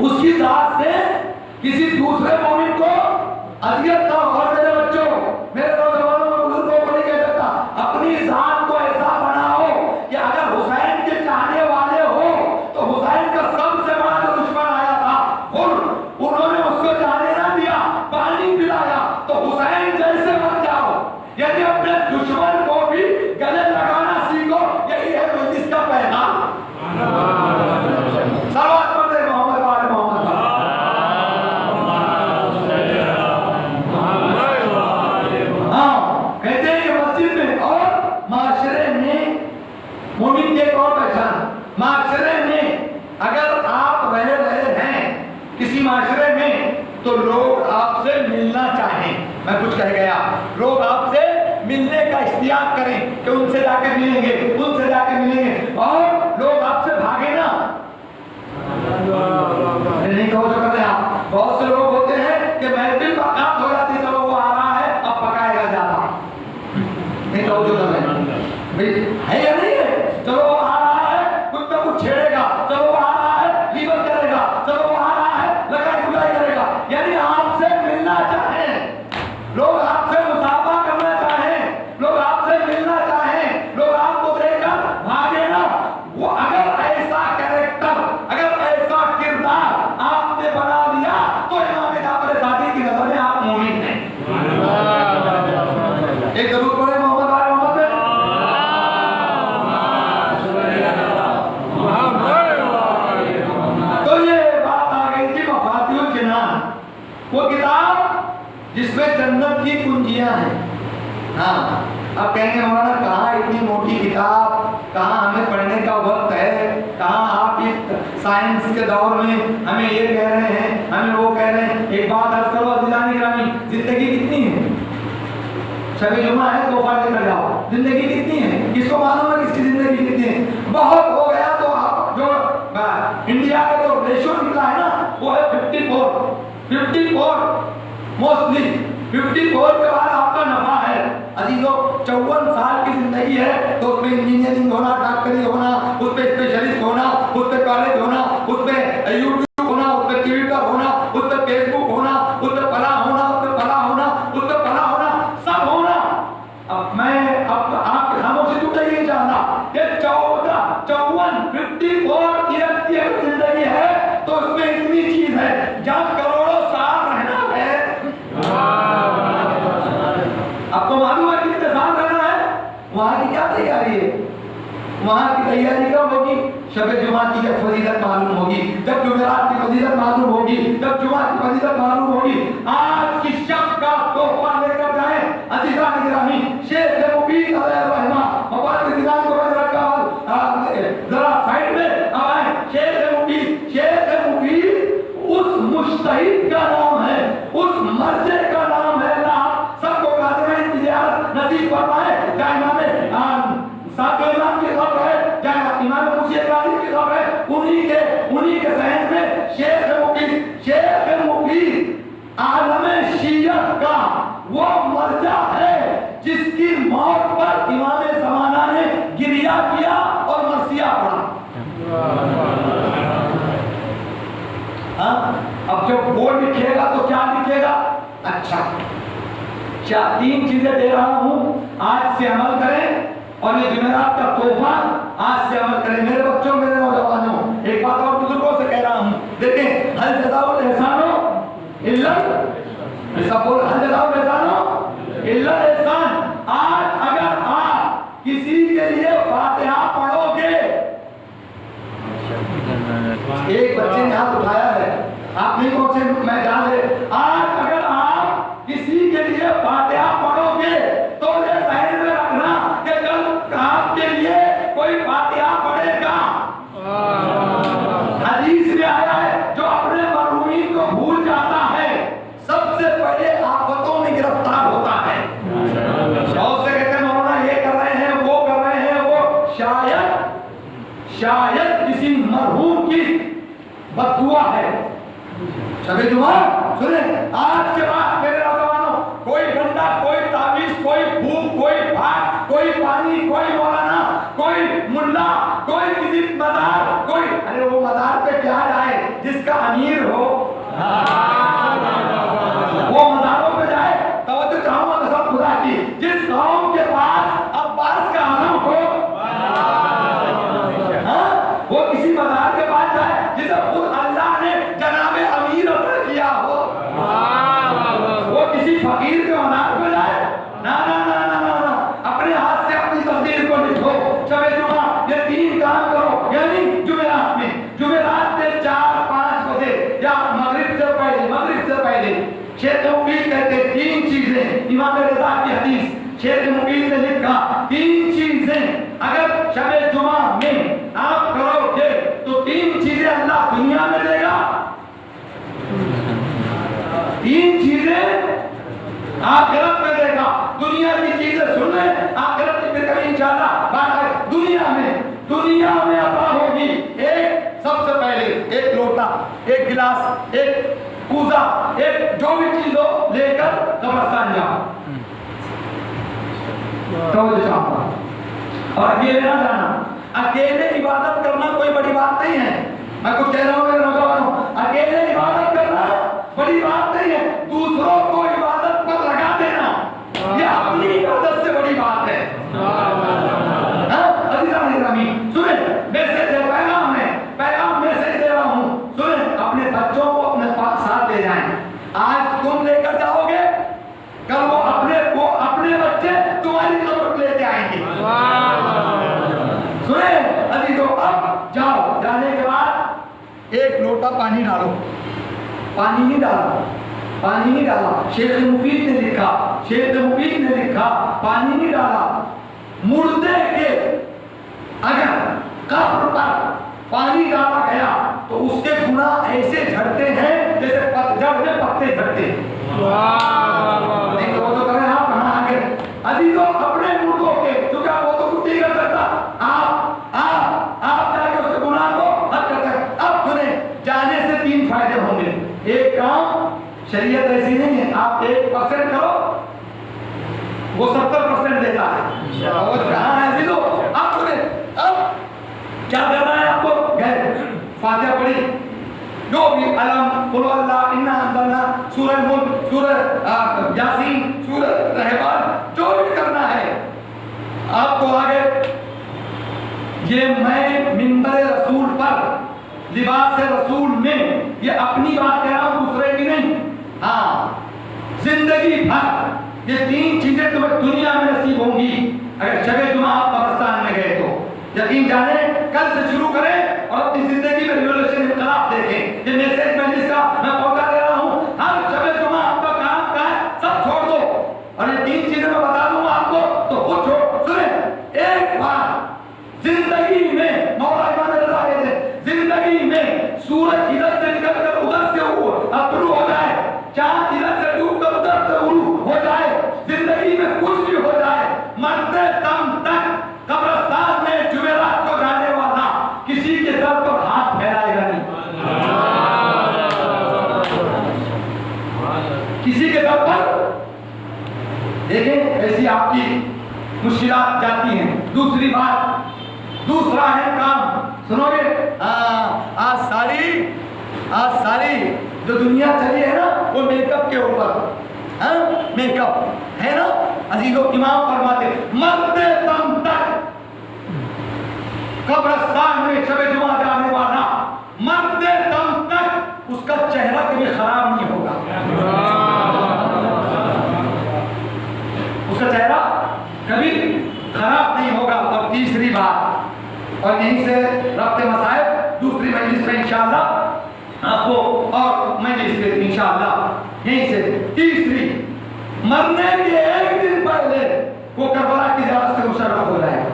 اس کی ذات سے کسی دوسرے مومن کو اذیت نہ ہو. اور میرے بچوں، میرے نوجوانوں میں بزرگوں کو نہیں کہہ سکتا، اپنی ذات کو ایسا بناؤ کہ اگر حسین کے چاہنے والے ہو تو حسین کا سب سے بڑا جو دشمن آیا تھا انہوں نے اس کو جانے نہ دیا، پانی پلایا، تو حسین جیسے بن جاؤ. یعنی اپنے دشمن کو بھی گلے لگانا سیکھو. یہی ہے حدیث کا پیغام. صلوات پڑھ دے محمد وعلى محمد. ہاں کہتے ہیں کہ مسجد میں اور معاشرے میں مومن کی ایک اور پہچان، معاشرے میں اگر آپ رہے ہیں کسی معاشرے میں تو لوگ آپ سے ملنا چاہیں. میں کچھ کہہ گیا، لوگ آپ سے ملنے کا اشتیاق کریں کہ ان سے جا کے ملیں گے، ان سے جا کے ملیں گے، اور لوگ آپ سے بھاگے نا. نہیں کہو جو کرتے ہیں آپ. بہت سے لوگ ہوتے ہیں کہ محفل بات ہو جاتی، چلو وہ آ رہا ہے اب پکائے گا زیادہ. نہیں کہو جو کرتے ہیں ہے یا نہیں ہے؟ چلو وہ آ رہا ہے کچھ نہ کچھ چھیڑے گا، چلو وہ آ رہا ہے لیبر کرے گا، چلو وہ آ رہا ہے لگائی بلائی کرے گا. یعنی آپ سے ملنا چاہیں لوگ، آپ سے مسافہ کرنا چاہیں لوگ، آپ سے ملنا چاہیں لوگ، آپ کو دیکھ کر بھاگے نا. وہ اگر ایسا کریکٹر، اگر ایسا کردار آپ نے بنا لیا تو امام جعفر صادق کی نظر میں آپ مومن ہیں. ایک ضرور پڑھے محمد وعلى محمد میں. تو یہ بات آ گئی تھی مفاتیح الجنان، وہ کتاب جس میں جنت کی کنجیاں ہیں. ہاں اب کہیں گے مولانا کہاں اتنی موٹی کتاب، کہاں ہمیں پڑھنے کا وقت ہے، کہاں آپ اس سائنس کے دور میں ہمیں یہ کہہ رہے ہیں، ہمیں وہ کہہ رہے ہیں. ایک بات عرض کرو عزیزان گرامی، زندگی کتنی ہے؟ شب جمعہ ہے تحفہ لے کر جاؤ. زندگی کتنی ہے؟ کس کو معلوم ہے کس کی زندگی کتنی ہے؟ بہت ہو گیا تو آپ جو انڈیا کا جو ریشو نکلا ہے نا وہ ہے 54 موسٹلی 54 کے بعد آپ کا نفع ہے. عزیزو 54 سال کی زندگی ہے تو اس میں انجینئرنگ ہونا، ڈاکٹری ہونا، اس پہ اسپیشلسٹ ہونا، اس پہ کالج ہونا، اس پہ یوٹیوب ہونا، اس پہ ٹویٹر ہونا، اس پہ فیس بک ہونا، اس پہ فلاں ہونا، اس پہ فلاں ہونا، اس پہ فلاں ہونا، سب ہونا. اب میں اب آپ کی خاموشی ٹوٹے گی انشاءاللہ کہ 54 ایئرس کی اگر زندگی ہے تو اس میں اتنی چیز ہے جب کروڑوں سال رہنا ہے. آپ کو معلوم ہے کتنے سال رہنا ہے؟ وہاں کی کیا تیاری ہے؟ وہاں کی تیاری کب ہوگی؟ شب جمعہ کی فضیلت معلوم ہوگی، جب جمعرات کی فضیلت معلوم ہوگی، جب جمعہ کی فضیلت معلوم ہوگی. آج کی شب کا تحفہ لے کر جائیں عزیزان گرامی. شیخ مبین علیہ الرحمہ مبارک دینان کو بند رکھا ذرا سائڈ میں اب آئیں. شیخ مبین اس مجتہد کا نام ہے، اس مرجع کا نام ہے. اللہ سب کو قادمین کی زیارت نصیب فرمائے. چاہے امام صاحب امام کی خبر ہے، چاہے امام موسی قاضی کی خبر ہے، انہی کے ذہن میں شیخ مبین عالم شیعت کا وہ مرجع ہے جس کی موت پر امام زمانہ نے گریہ کیا اور مرثیہ پڑھا. اب جب وہ لکھے گا تو کیا لکھے گا؟ اچھا 3 چیزیں دے رہا ہوں، آج سے عمل کریں، اور یہ جمعرات کا تحفہ آج سے عمل کریں. میرے بچوں، میرے نوجوانوں، ایک بات اور بزرگوں سے کہہ رہا ہوں، دیکھیں ہل جزاء الاحسان الا ہل جزاء الاحسان الا الاحسان. آج اگر آپ کسی کے لیے فاتحہ پڑھو گے، ایک بچے نے ہاتھ اٹھایا ہے، آپ نہیں پہنچے، میں جان لے. آج اگر آپ کسی کے لیے فاتحہ پڑھو گے تو یہ ذہن میں رکھنا کہ کل آپ کے لیے کوئی فاتحہ پڑھے گا. حدیث میں آیا ہے جو اپنے مرحومین کو بھول جاتا ہے سب سے پہلے آفتوں میں گرفتار ہوتا ہے. بہت سے کہتے ہیں مولانا یہ کر رہے ہیں، وہ کر رہے ہیں، وہ شاید کسی مرحوم کی بددعا ہے. شب جمعہ سنیں، آج کے بعد میرے نوجوانوں، کوئی ڈنڈا، کوئی تعویذ، کوئی بھوک، کوئی بھاگ، کوئی پانی، کوئی مولانا، کوئی ملا رضا کی حدیث شیخ مقیم نے لکھا 3 چیزیں اگر شب جمعہ میں آپ کرو گے تو 3 چیزیں اللہ دنیا میں دے گا، 3 چیزیں آخرت میں دے گا۔ دنیا کی چیزیں سن لیں، آخرت کی پھر کبھی انشاءاللہ بات ہے۔ دنیا میں عطا ہوگی ایک، سب سے پہلے ایک لوٹا، ایک گلاس، ایک کوزہ، ایک جو بھی چیز ہو لے کر قبرستان جاؤ، اور اکیلے نہ جانا۔ اکیلے عبادت کرنا کوئی بڑی بات نہیں ہے، میں کچھ کہہ رہا ہوں میرے نوجوانوں، اکیلے عبادت کرنا بڑی بات نہیں ہے، دوسروں کو عبادت پر لگا دینا یہ اپنی عبادت سے بڑی بات ہے۔ سنیں میسج ہے، پیغام میسج دے رہا ہوں، سنیں اپنے بچوں کو اپنے پاس ساتھ لے جائیں۔ آج تم لے کر جاؤ گے، کل وہ اپنے بچے تمہاری قبر لے کے آئیں گے۔ سنیں عزیزو، اب جاؤ، جانے کے بعد ایک لوٹا پانی ڈالو، پانی نہیں ڈالا، شیخ مفید نے لکھا پانی نہیں ڈالا۔ مردے کے اگر قبر پر پانی ڈالا گیا تو اس کے گناہ ایسے جھڑتے ہیں جیسے پتجھڑ میں پتے جھڑتے ہیں۔ نہیں تو وہ تو کریں آپ کہاں آگے عزیزوں اپنے مردوں کے، کیونکہ وہ تو کچھ نہیں کر سکتا، آپ جا کے اس کے گناہ کو حد کر سکتے۔ اب سنیں، جانے سے 3 فائدے ہوں گے۔ ایک کام، شریعت ایسی نہیں ہے آپ 1% کرو وہ 70% دیتا ہے، اور کہاں ہے عزیزو؟ اب سنیں، اب کیا کرنا ہے آپ کو؟ گئے فاتحہ پڑھی، جو بھی علم، قل اللہ، انا انزلنا، سورہ ملک، سورہ یاسین، سورہ رحمان، جو بھی کرنا ہے آپ کو آگے۔ یہ میں منبر رسول پر لباس رسول میں یہ اپنی بات کہہ رہا ہوں، دوسرے کی نہیں۔ ہاں، زندگی بھر یہ 3 چیزیں تمہیں دنیا میں نصیب ہوں گی اگر شب جمعہ آپ قبرستان میں گئے تو۔ یقین جانیں، کل سے شروع کریں اور اپنی زندگی میں ریولوشن انقلاب دیکھیں۔ یہ میسج میں جس کا میں پہنچا دے رہا ہوں، ہر شب جمعہ آپ کا کام کیا ہے، سب چھوڑ دو، اور یہ 3 چیزیں میں بتا دوں گا آپ کو تو خود چھوڑ۔ سنیں، ایک بار زندگی میں مولا امام رضا کہتے ہیں، زندگی میں سورج ادھر سے نکل کر ادھر سے طلوع ہو جائے، چاند ادھر سے ڈوب کر ادھر سے غروب ہو جائے، زندگی میں کچھ بھی ہو جائے، مرتے دم تک قبرستان میں جمعرات کو جانے والا کسی کے در پر ہاتھ پھیلائے گا نہیں، کسی کے در پر۔ دیکھیں ایسی آپ کی مشکلات جاتی ہیں۔ دوسرا ہے کام، سنو گے؟ آج ساری جو دنیا چلی ہے نا وہ میک اپ کے اوپر، میک اپ ہے نا عزیزو۔ امام فرماتے مرتے دم تک قبرستان میں شب جمعہ جانے والا مرتے دم تک اس کا چہرہ کبھی خراب نہیں ہوگا، اس کا چہرہ کبھی خراب نہیں ہوگا۔ اور تیسری بات، اور یہیں سے ربط مسائل دوسری مجلس میں انشاءاللہ آپ کو، اور مجلس میں انشاءاللہ یہیں سے تیسری، مرنے کے 1 دن پہلے وہ کربلا کی زیارت سے مشرف ہو جائے گا۔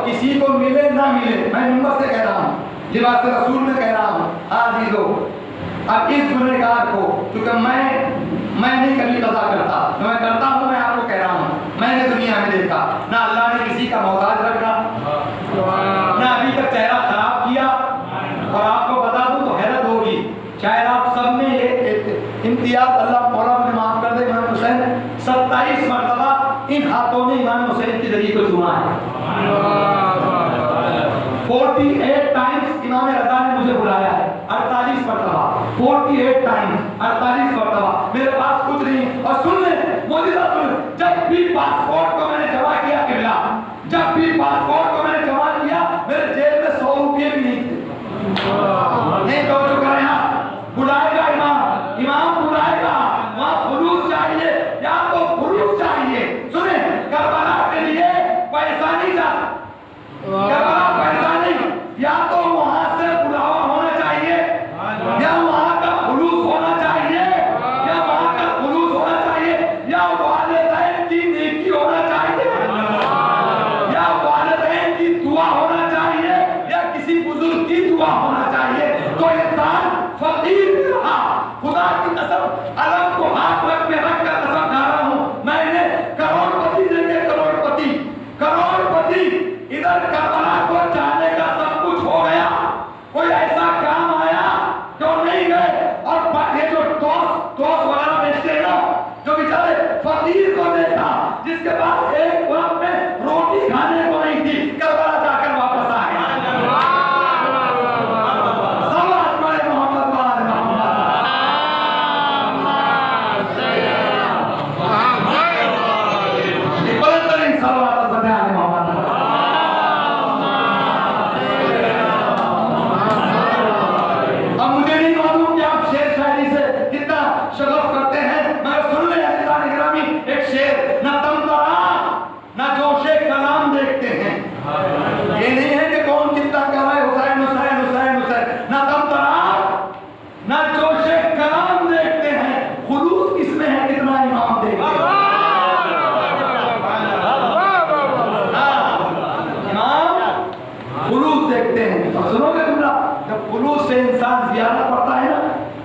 کسی کو ملے نہ ملے، میں نمبر سے کہہ رہا ہوں، لباس رسول میں کہہ رہا ہوں، عزیزو اب اس گنہگار کو، کیونکہ میں نہیں کبھی قضا کرتا، جو میں کرتا ہوں میں آپ کو کہہ رہا ہوں، میں نے دنیا میں دیکھا نہ اللہ نے کسی کا محتاج رکھا، نہ ابھی تک چہرہ خراب کیا، اور آپ کو بتا دوں تو حیرت ہوگی، شاید آپ سب میں یہ امتیاز اللہ مولا مجھے معاف کر دے، امام حسین 27 مرتبہ ان ہاتھوں نے امام حسین کے ذریعے کو چھوا ہے۔ 48 ٹائمز امام رضا نے مجھے بلایا ہے، 48 مرتبہ، 48 ٹائمز، 48 مرتبہ، میرے پاس کچھ نہیں، اور سن لیں موجودہ سن لیں، جب بھی پاسپورٹ کو میں نے جمع کیا قبلہ، جب بھی پاسپورٹ کو میں نے جمع کیا میرے جیب میں 100 روپے بھی نہیں تھے، نہیں تو جو کریں آپ بلائے گا خدا کی قسم علم کو ہاتھ میں رکھ کر قسم کھا رہا ہوں، میں نے کروڑپتی دیکھے، کروڑپتی ادھر کربلا کو جانے کا سب کچھ ہو گیا، کوئی ایسا کام آیا جو نہیں گئے، اور یہ جو دوست وغیرہ بیچتے ہیں جو بیچارے فقیر کو دیکھا جس کے پاس ایک وقت میں روٹی کھانے کو نہیں تھی، کربلا جا کر واپس آ گیا۔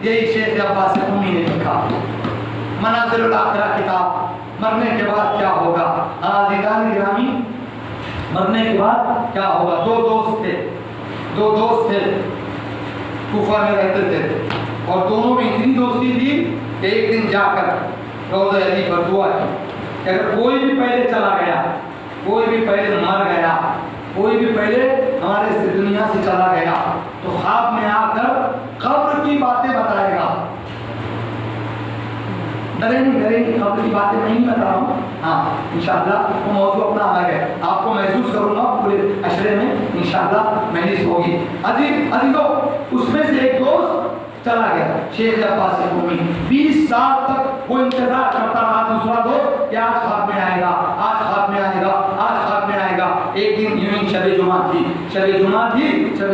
یہی شیخ عباس امی نے لکھا، منازل الاخرہ کتاب، مرنے کے بعد کیا ہوگا۔ عزیزان گرامی، مرنے کے بعد کیا ہوگا۔ دو دوست تھے کوفہ میں رہتے تھے، اور دونوں میں اتنی دوستی تھی کہ ایک دن جا کر روضہ علی پر دعا کی کہ اگر کوئی بھی پہلے چلا گیا، کوئی بھی پہلے مر گیا، کوئی بھی پہلے ہمارے اس دنیا سے چلا گیا تو خواب میں آ کر قبر کی باتیں بتائے گا۔ ڈریں گی قبر کی باتیں نہیں بتا رہا ہوں، ہاں انشاءاللہ وہ موضوع اپنا الگ ہے، آپ کو محسوس کروں گا پورے عشرے میں انشاءاللہ محنت ہوگی۔ عزیزو، اس میں سے ایک دوست چلا گیا، شیخ عباس امی 20 سال تک وہ انتظار کرتا رہا دوسرا دوست کہ آج خواب میں آئے گا، آج خواب میں آئے گا، آج خواب میں آئے گا۔ ایک دن یوں ہی شب جمعہ تھی، شب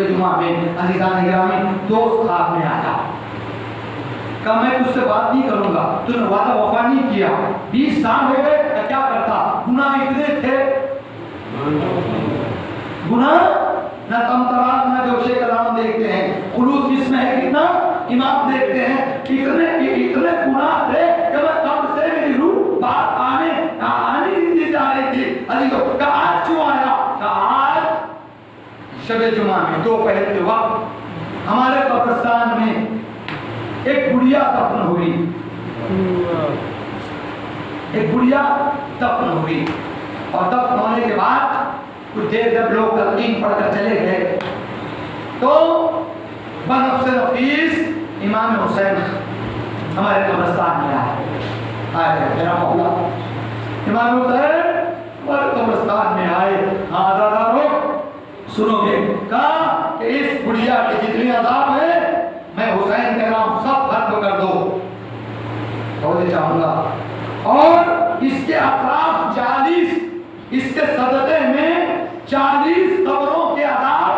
جمعہ میں عزیزان گرامی دوست خواب میں آیا، کہا میں تجھ سے بات نہیں کروں گا، تو نے وعدہ وفا نہیں کیا، 20 سال ہو گئے، کیا کرتا، گناہ اتنے تھے، گناہ نہ تمتراک نہ جوشے کلام دیکھتے ہیں، خلوص جس میں ہے کتنا امام دیکھتے ہیں، اتنے گناہ تھے کہ میں قبر سے میری روح بات آنے نہیں جا رہی تھی۔ علی کو کہا آج کیوں آیا، کہا آج شب جمعہ میں دوپہر کے وقت ہمارے قبرستان میں ایک گڑیا دفن ہوئی، اور دفن ہونے کے بعد کچھ دیر جب لوگ تلقین پڑھ کر چلے گئے تو بنفس نفیس امام حسین ہمارے قبرستان میں آئے میرا مولا امام حسین ہمارے قبرستان میں آئے۔ ہاں عزادارو سنو گے، کہا کہ اس گڑیا کے جتنی عذاب ہے میں حسین کا نام سب ختم کر دو، بہت چاہوں گا، اور اس کے اطراف 40 اس کے صدقے میں 40 قبروں کے عذاب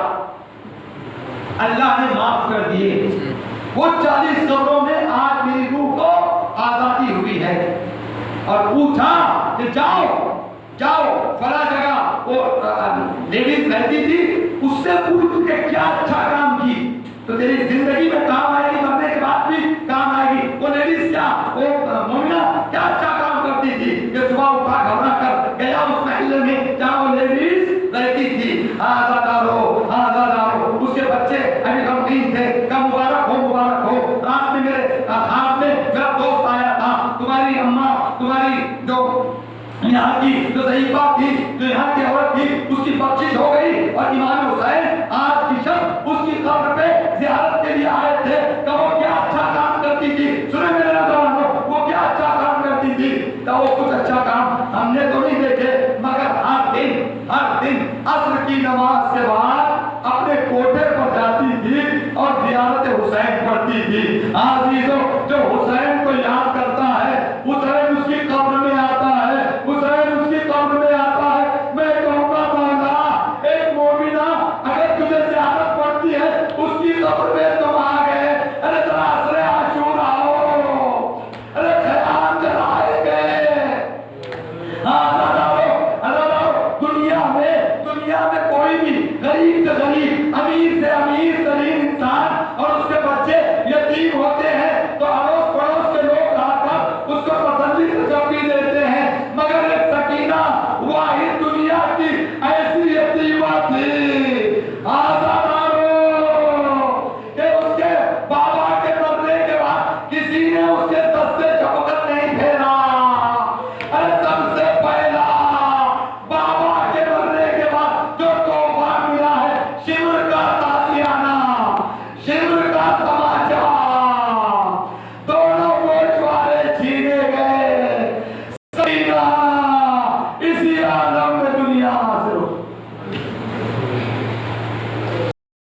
اللہ نے معاف کر دیے۔ وہ 40 قبروں میں آج میری روح کو آزادی ہوئی ہے، اور پوچھا کہ جاؤ فلاں جگہ، وہ لیڈیز رہتی تھی، اس سے پوچھ کے کیا اچھا کام کی تو تیری زندگی میں